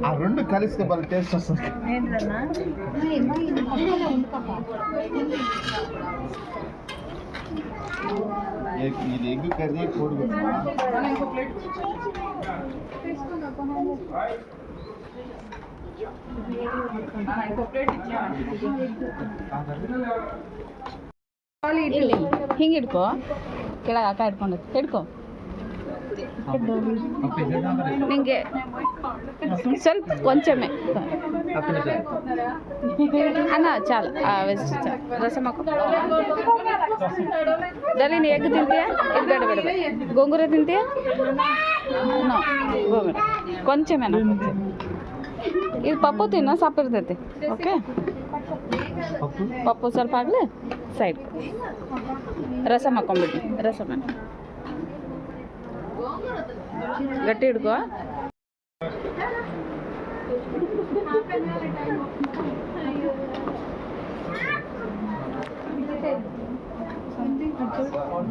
ఆ రెండు కలిస్తే బాగా టేస్ట్ వస్తుంది. ఇది ఎగ్ కర్రీ కోడి ಹಿಂಗೆ ಹಿಡ್ಕೋ, ಕೆಳಗೆ ಹಾಕ ಹಿಡ್ಕೊಂಡು ಹಿಡ್ಕೊ. ನಿಂಗೆ ಸ್ವಲ್ಪ ಕೊಂಚమే అన్న చాలు వెస్ట్ చాలు. రసం ಹಾಕೋ. డాలి నీ ఎగ్ తింటాయా? ఎగ్గడ్డ పెడదా? గోంగూర తింటాయా? నో గోంగూర కొంచెమేనా? కొంచెం. ఇది పప్పు తిన్నా ಸಪ್ಪಿರ್ತೈತಿ. ಓಕೆ ಪಪ್ಪು ಸ್ವಲ್ಪ ಆಗಲಿ ಸೈಡ್. ರಸಂ ಹಾಕೊಂಡ್ಬಿಡಿ. ರಸಂ ಗಟ್ಟಿ ಹಿಡ್ಕೋ.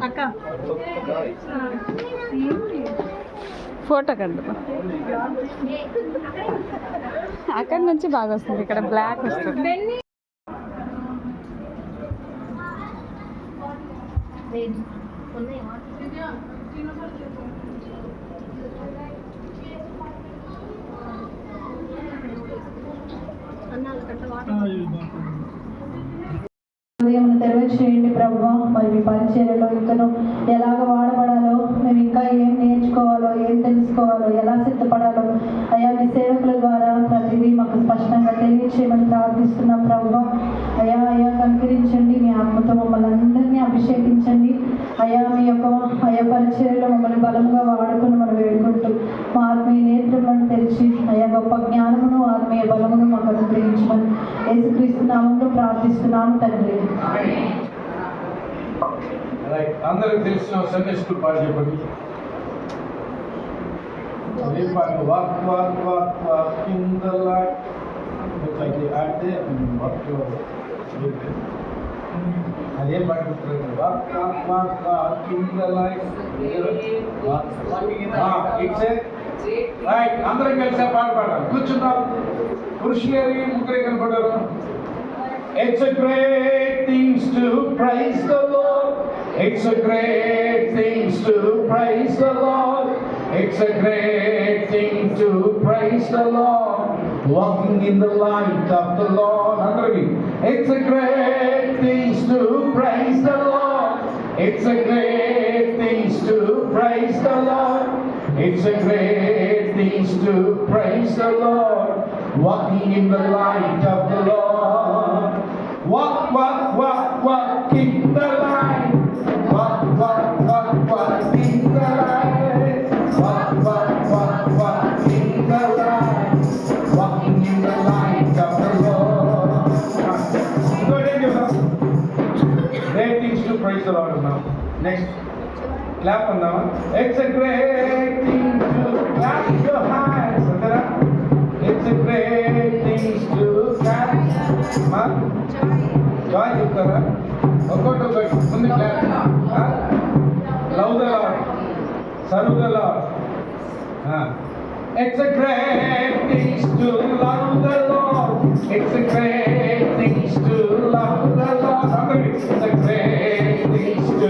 అక్క ఫోటో కండి. అక్కడి నుంచి బాగా వస్తుంది, ఇక్కడ బ్లాక్ వస్తుంది. తెరవేసేయండి ప్రభువా. మరి మీ పరిచర్యలో ఇంకను ఎలాగ వాడబడాలో, మేము ఇంకా ఏం నేర్చుకోవాలో, ఏం తెలుసుకోవాలో, ఎలా సిద్ధపడాలో అయా మీ సేవకుల ద్వారా ప్రతిదీ మాకు స్పష్టంగా తెలియచేయమని ప్రార్థిస్తున్నాం ప్రభువా. అయా అయా కనికరించండి, మీ ఆత్మతో మమ్మల్ని అందరినీ అభిషేకించండి. అయా మీ యొక్క పరిచర్యలో మమ్మల్ని బలంగా వాడుకుని మనం వేడుకుంటూ మా ఆత్మీయ నేత్రములను తెరిచి అయా గొప్ప జ్ఞానమును ఆత్మీయ బలమును మాకు అనుగ్రహించమని యేసుక్రీస్తు నామములో ప్రార్థిస్తున్నాము తండ్రి. అందరికి తెలిసిన సండే స్కూల్ పాట చెప్పండి. అదే పాట walk walk walk walk in the light. అంటే అదే పాట గుర్తులేదు. Walk walk walk walk in the light. It's right. అందరం కలిసి పాట పాడాలి. కూర్చున్నాం. పురుషులు ముగ్గురే కనపడ్డారు. It's a great thing to praise the Lord. It's a great thing to praise the Lord. It's a great thing to praise the Lord. Walking in the light of the Lord. It's a great thing to praise the Lord. It's a great thing to praise the Lord. It's a great thing to praise the Lord. Walking in the light of the Lord. Walk, walk, walk, walk in the light. Walk, walk, walk, walk in the light. Walk, walk, walk, walk in the light. Walking in the light of the Lord. Great things to praise the Lord now. Next. Clap on that one. It's a great thing to clap your hands. It's a great thing to clap. Joy చెప్తారా? ఒక్కొక్కటి ముందు clap. Love the lord, serve the lord. It's a great thing to love the Lord. It's a great thing to love the Lord. It's a great thing to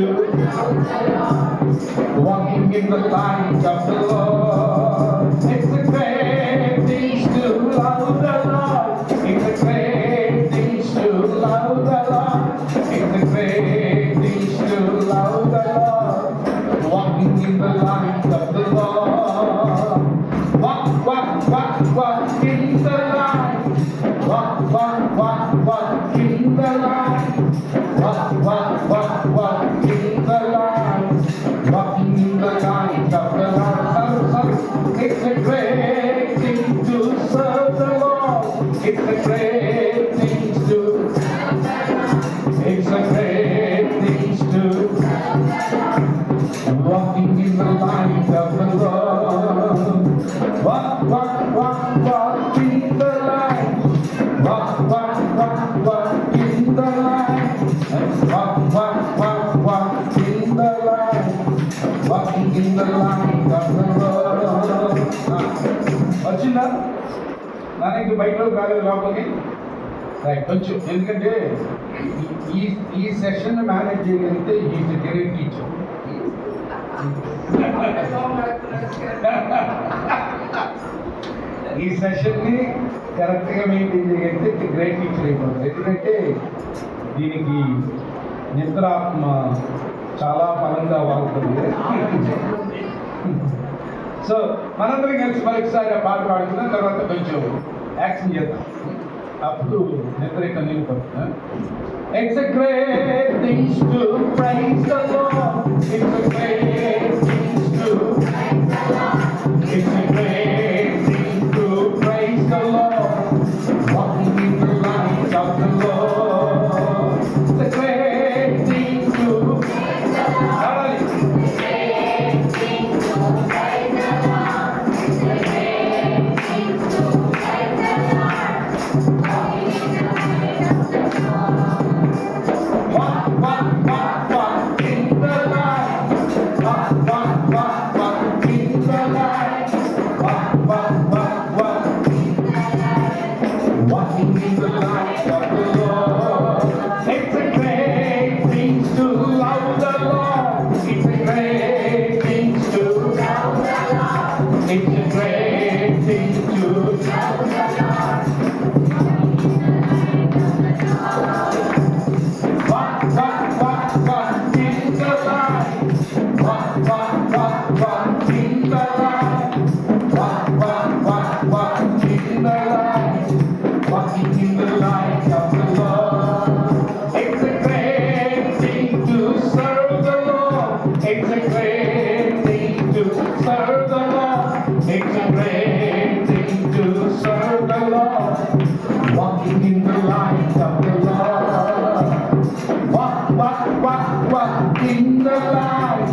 walking in the light of the Lord. It's a great thing to love the Lord. It's a great thing to love the Lord. It's a great thing to love the Lord. Walking in the light of the Lord. Walk, walk, walk, walk in the light. Walk, walk, walk, walk in the light. Walk, walk, walk, walk in the light. Walking in the light of the Lord. It's a great thing to serve the Lord. It's a great thing to. It's a great thing to. Walking in the light of the Lord. Walk, walk, walk, walk in the light. Walk, walk, walk, walk in the light. Walk, walk, walk, walk in the light. Walking in the light of the Lord. మనకి బయటలోకి రాలేదు లోపలికి right కొంచెం ఎందుకంటే ఈ ఈ session manage చేయగలిగితే is great teacher. ఈ సెషన్ని కరెక్ట్గా మెయింటైన్ చేయగలిగితే గ్రేట్ టీచర్ అయిపోతుంది. ఎందుకంటే దీనికి నిద్రాత్మ చాలా బలంగా వాడుతుంది. సో మనందరం కలిసి మరొకసారి ఆ పాట పాడుతున్నాం, తర్వాత కొంచెం యాక్షన్ చేద్దాం, అప్పుడు నిద్ర కన్నీళ్ళు పడుతున్నా. It's a great thing to praise the Lord. It's a great thing to praise the Lord. It's a great thing to praise the Lord. Walking in the light of the Lord. It's a great thing to praise the Lord. It's a great thing to praise the Lord. It's a great thing to praise the Lord. Walking in the light of the Lord. Walk in the light. Walk in the light. Walking in the light of the Lord. It's a great thing to love the Lord. It's a great thing to love the Lord. It's a great thing to love the Lord. Walk in the light. Walk in the light. Walk in the light. Walking in the light of the Lord. It's a great thing to serve the Lord. It's a great thing to serve the Lord. It's a great thing to serve the Lord. Walking in the light of the Lord. Walk in the light.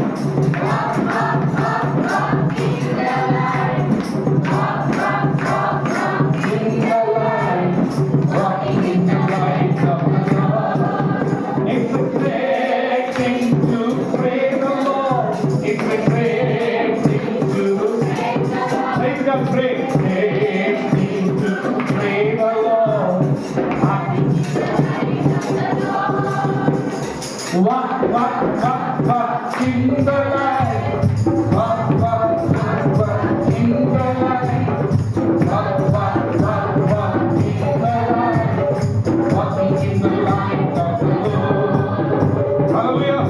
Walk in the light. In the light. Walking in the light of the Lord. It's a great thing to praise the Lord. It's a great thing to praise the Lord. Praise God, praise. Great thing to praise the Lord. Walking in the light of the Lord. Walk in the light. Walk in the light. Walk in the light. Walking in the light of the Lord. Hallelujah.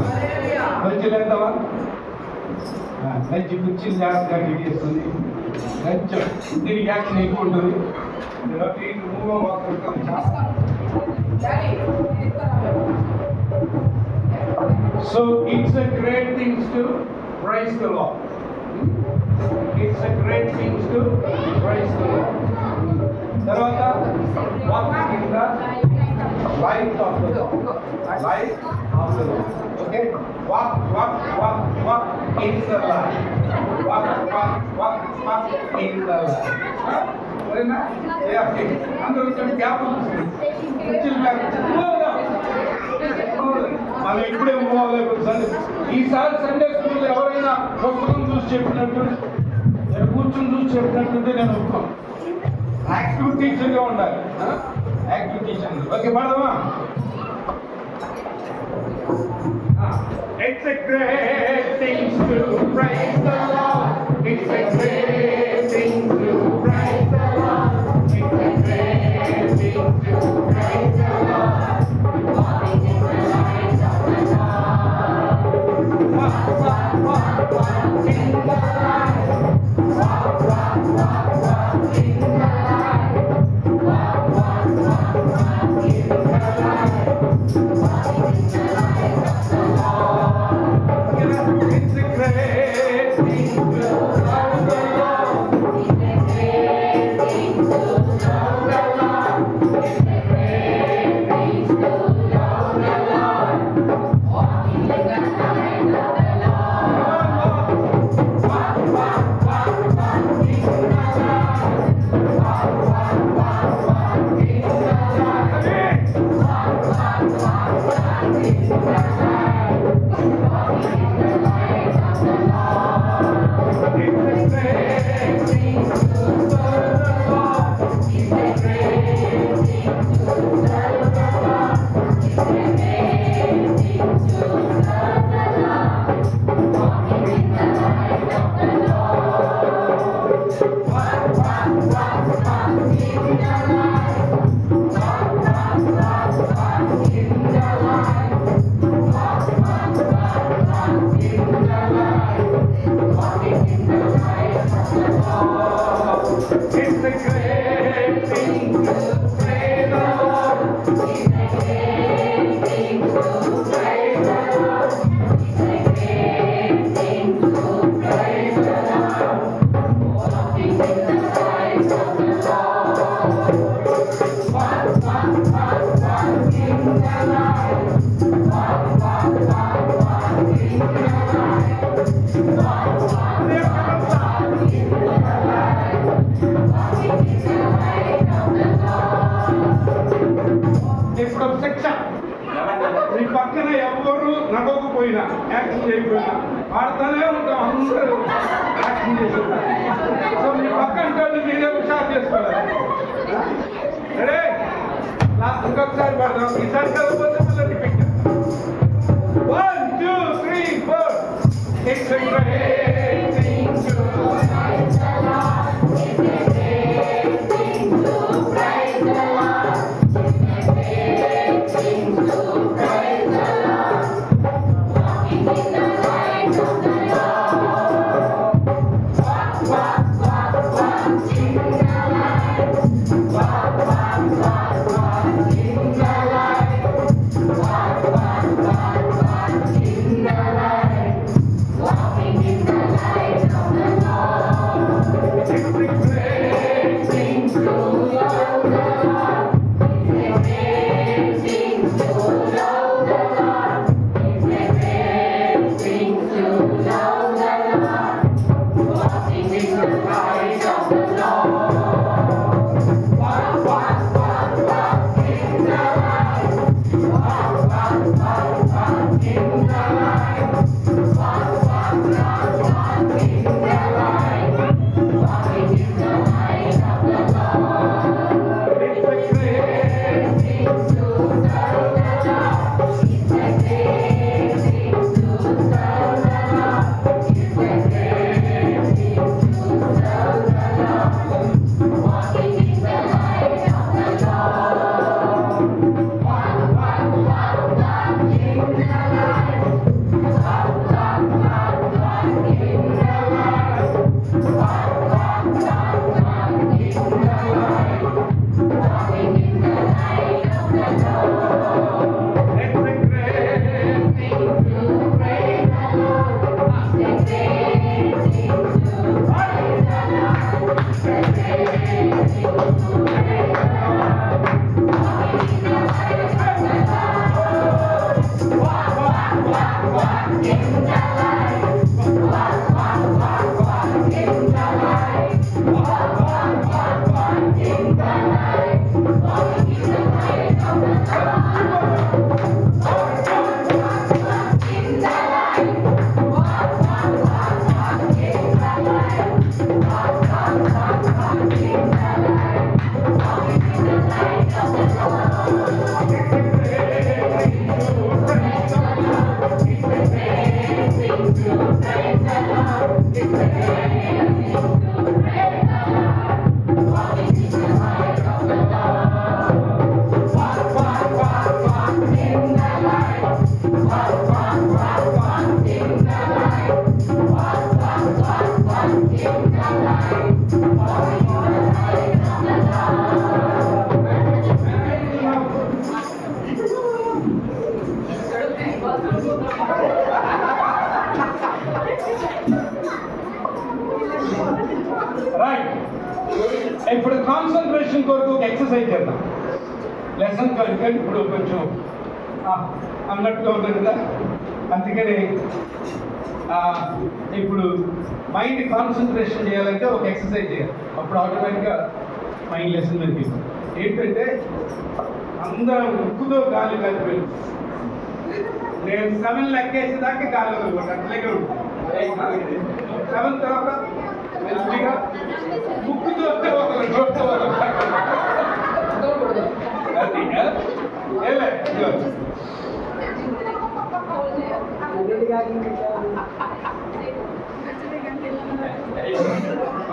మంచి లేదవా? మంచి కుర్చీలు జాగ్రత్తగా గిట్టేస్తుంది. కొంచెం దీనికి action ఎక్కువ ఉంటుంది. So it's a great thing to praise the Lord. It's a great thing to praise the Lord. Tarvata walking in the light of the Lord. Light of the Lord. Okay? Walk in the light. Walk in the light. సరేనా? Okay. అందరూ కొంచెం gap ఉంటుంది. మనం ఇప్పుడే move అవ్వలేకపోతుంది. ఈసారి Sunday స్కూల్లో ఎవరైనా పుస్తకం చూసి చెప్పినట్టు నేను కూర్చొని చూసి చెప్పినట్టుంటే నేను ఒప్పుకోను. యాక్టివ్ టీచర్గా ఉండాలి. Active teacher. ఓకే పడదామా? It's a great thing to praise the Lord. It's a great thing to praise the Lord. It's a great thing to praise the Lord. Walking in the light of the Lord. Walk in the light. Walk in the light. Walk in the light. Walking in the light of the Lord. It's a great thing to love the Lord. great thing to praise the Lord. It's a great thing to praise the Lord. It's a great thing to praise the Lord. Walking in the light of the Lord. Walk in the light. Walk in the ఇప్పుడు ఒక శిక్ష మీ పక్కన ఎవరు నడవకపోయినా action చేయకపోయినా ఆడుతూనే ఉంటాం అందరూ action చేస్తుంటారు సో మీ పక్కన వాళ్ళు మీరే హుషారు చేసుకోవాలి సరే ఇంకొకసారి పడదాం ఈసారి చదవకపోతే మళ్ళీ రిపీట్ చేస్తాం 1 2 3 4 It's a great thing to praise the Lord. It's a great thing to praise the Lord. It's a great thing to praise the Lord. Walking in the light of the Lord. Walk, walk, walk, walk in the light. Walk, walk, walk, walk in the light. Walk, walk, walk, walk in the light. Walking in the light of the Lord. It's a great thing to know the Lord. It's a great thing to know the Lord. It's a great thing to know the Lord. Walking in the light of the Lord. Walk, walk, walk, walk in the light. Walk, walk, walk, walk in the light. Walk, walk, walk, walk in the light. Walking in the light of the Lord. It's a great thing to know the Lord. It's a great thing to know the Lord. It's a great thing to know the Lord. Walking in the light of the Lord. Walk, walk, walk, walk in the light. Walk, walk, walk, walk in the light. Walk, walk, walk, walk in the light. Walking in the light of the Lord. It's a great thing to praise the Lord. It's a great thing to praise the Lord. It's a great thing to praise the Lord. Walking in the light of the Lord. Walk, walk, walk, walk in the light. Walk, walk, walk, walk in the light. Walk, walk, walk, walk in the light. Walking in the light of the Lord. Walk, walk, walk, walk in the light. Walk, walk, walk, walk in the light. Walk, walk, walk, walk in the light. Walking in the light of the Lord. It's a great thing to praise the Lord. It's a great thing to praise the Lord. It's a great thing to praise the Lord. Walking in the light of the Lord. Walk, walk, walk, walk in the light. Walk, walk, walk, walk in the light. Walk, walk, walk, walk in the light. Walking in the light of the right ఇప్పుడు concentration కొరకు ఒక exercise చేద్దాం lesson కనుక ఇప్పుడు కొంచెం అన్నట్టుగా ఉంటుంది కదా అందుకని ఇప్పుడు మైండ్ కాన్సన్ట్రేషన్ చేయాలంటే ఒక ఎక్సర్సైజ్ చేయాలి అప్పుడు ఆటోమేటిక్గా మైండ్ లెసన్ మీద ఏంటంటే అందరం ఉక్కుతో గాలి కలిపి నేను 7 లెక్కేసేదాకా గాలి అనమాట అట్లాగే ఉంటుంది 7 తర్వాత మెల్లిగా ముక్కుతో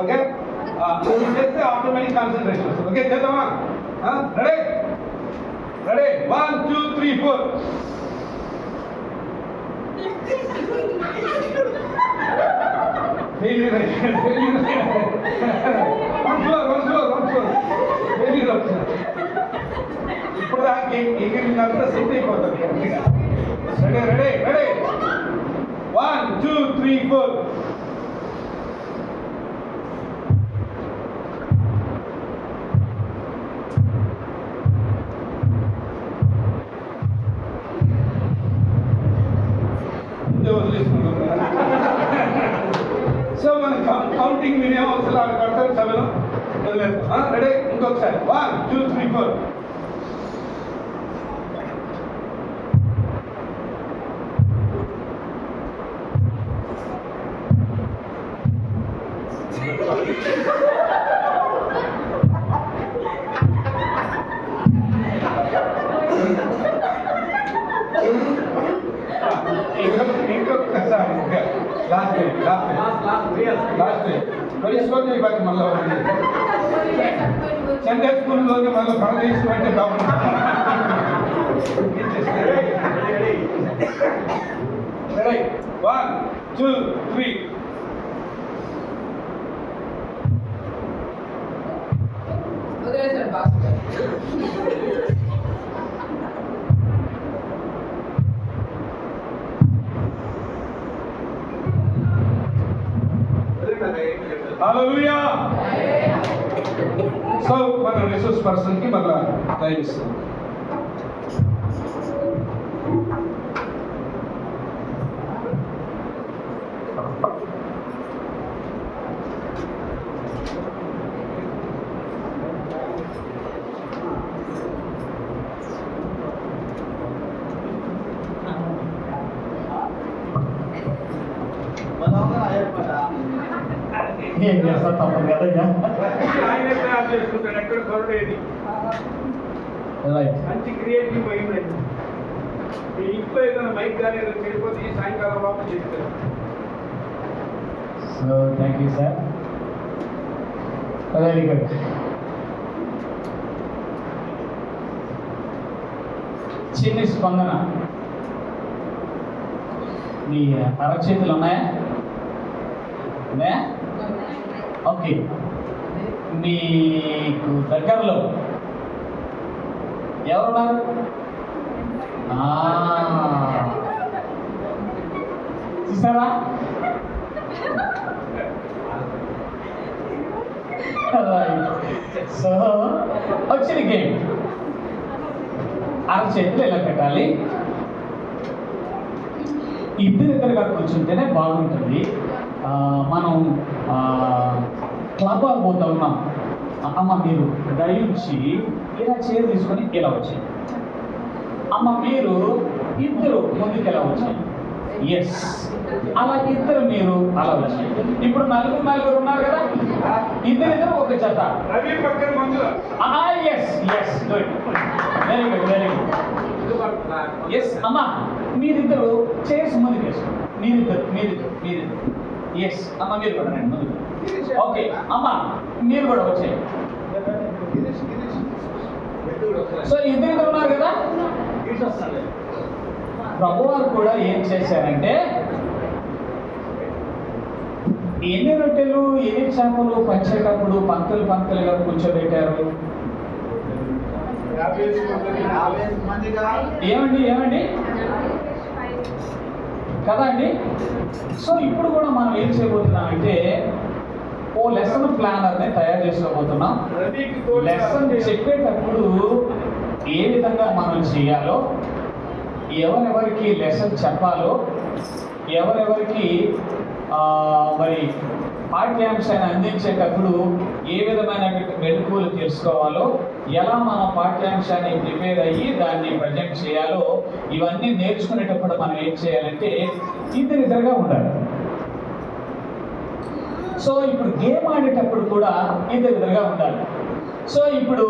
ఓకే చేస్తే ఆటోమేటిక్ కాన్సన్ట్రేషన్ వస్తుంది ఓకే చేద్దామా రెడీ రెడీ 1 2 3 4 Once more. అంతా సెట్ అయిపోతుంది. Ready ready ready 1 2 3 4. సో మన కౌంటింగ్ మీడియం అసలు ఆడ కడతారు సభలో రెడీ ఇంకొకసారి 1 2 3 4. ఇంకొకసారి లాస్ట్ కలిసిపోతే ఇవ్వాలి మళ్ళీ సండే స్కూల్లోనే మళ్ళీ పరదేశం అంటే బాగుంటుంది. రెడీ 1 2 3. హల్లెలూయా. సో మన రిసోర్స్ పర్సన్ కి మళ్ళా టైం ఇస్తాం. ఏం చేస్తా తప్పదు కదా. ఆయనే తయారు చేసుకుంటాడు ఎక్కడ కొరడేది. మంచి క్రియేటివ్ మైండ్ అయితే మీ ఇంట్లో ఏదైనా మైక్ కానీ ఏదైనా చెడిపోతే ఈ సాయంకాలం లోపల చేస్తారు. So thank you sir, very good. చిన్ని స్పందన, మీ అరచేతులు ఉన్నాయా? ఉన్నాయా? ఓకే. మీకు దగ్గరలో ఎవరున్నారు? చూసారా? సో వచ్చిన గేమ్, అరచేతులు ఇలా పెట్టాలి. ఇద్దరిద్దరుగా కూర్చుంటేనే బాగుంటుంది. మనం క్లబ్ పోతా ఉన్నాం. అమ్మ మీరు దయించి ఇలా చైర్ తీసుకొని ఇలా వచ్చాయి. అమ్మ మీరు ఇద్దరు ముందుకు ఎలా వచ్చాయి. ఎస్, అలా ఇద్దరు మీరు అలా వచ్చాయి. ఇప్పుడు నలుగురు ఉన్నారు కదా, ఇద్దరు ఒక జత. రవి పక్కన మందు. Yes yes, good, very good very good. Yes అమ్మా, మీరిద్దరు చైర్స్ ముందుకు వేసుకోండి. మీరిద్దరు ఎస్ అమ్మ, మీరు కూడా రండి ముందుకు. ఓకే అమ్మ, మీరు కూడా వచ్చాయి. సో ఇద్దరు ఉన్నారు కదా. ప్రభువారు కూడా ఏం చేశారంటే, ఎన్ని రొట్టెలు ఎన్ని చేపలు పంచేటప్పుడు పంక్తులుగా కూర్చోబెట్టారు. ఏమండి కదా అండి. సో ఇప్పుడు కూడా మనం ఏం చేయబోతున్నాం అంటే, ఓ లెసన్ ప్లానర్ని తయారు చేసుకోబోతున్నాం. లెసన్ చెప్పేటప్పుడు ఏ విధంగా మనం చేయాలో, ఎవరెవరికి లెసన్ చెప్పాలో, ఎవరెవరికి మరి పాఠ్యాంశాన్ని అందించేటప్పుడు ఏ విధమైన మెళకువలు తెలుసుకోవాలో, ఎలా మనం పాఠ్యాంశాన్ని ప్రిపేర్ అయ్యి దాన్ని ప్రజెంట్ చేయాలో, ఇవన్నీ నేర్చుకునేటప్పుడు మనం ఏం చేయాలంటే ఇద్దరిద్దరుగా ఉండాలి. సో ఇప్పుడు గేమ్ ఆడేటప్పుడు కూడా ఇద్దరిద్దరుగా ఉండాలి. సో ఇప్పుడు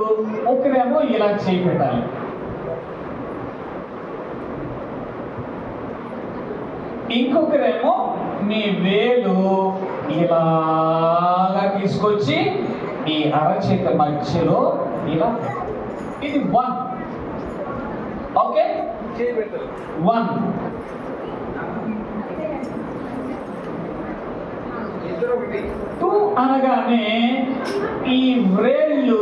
ఒకరేమో ఇలా చేయి పెట్టాలి, ఇంకొకరేమో మీ వేలు ఇలాగా తీసుకొచ్చి ఈ అరచేత మధ్యలో ఇలా, ఇది 1. ఓకే, 1. 2 అనగానే ఈ వ్రేళ్ళు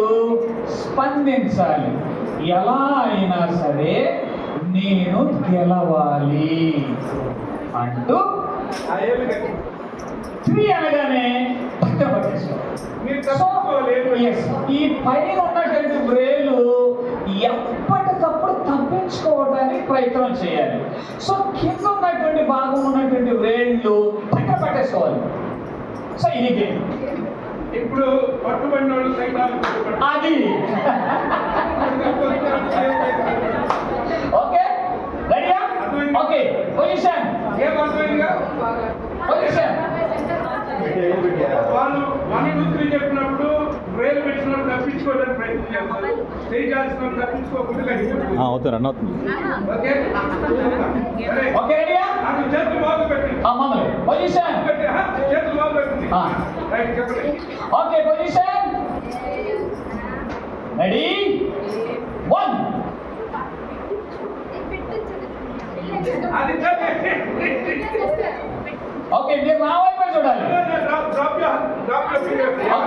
స్పందించాలి. ఎలా అయినా సరే నేను గెలవాలి అంటూ 3 అనగానే పక్కన పట్టేసుకోవాలి. మీరు తప్పుకోవాలి. Yes, ఈ పైన ఉన్నటువంటి వ్రేలు ఎప్పటికప్పుడు తప్పించుకోవడానికి ప్రయత్నం చేయాలి. సో కింద ఉన్నటువంటి భాగం ఉన్నటువంటి వ్రేళ్ళు పక్కన పట్టేసుకోవాలి. సో ఇది గేమ్. ఇప్పుడు పట్టుబడిన వాళ్ళు సైతాన్ని పట్టుబడి అది ఓకే, రెడీయా? ఓకే, పొజిషన్ ఏం అర్థమైందిగా? పొజిషన్. వాళ్ళు 1, 2, 3 చెప్పినప్పుడు రైలు పెట్టినప్పుడు తప్పించుకోవడానికి ప్రయత్నం చేస్తారు. చేయాల్సిన తప్పించుకోకుండా కట్టినప్పుడు. అవుతుంది రన్ అవుతుంది. ఓకే సరే. ఓకే, రెడీయా? నాకు చేతులు బాగు పెట్టండి. మామూలు పొజిషన్. పెట్టి, చేతులు బాగు పెట్టండి. ఆ. రైట్, చెప్పండి. Okay, position. రెడీ 1. అది చెప్పండి. ఓకే, మీరు నా వైపే చూడాలి. Drop drop drop okay,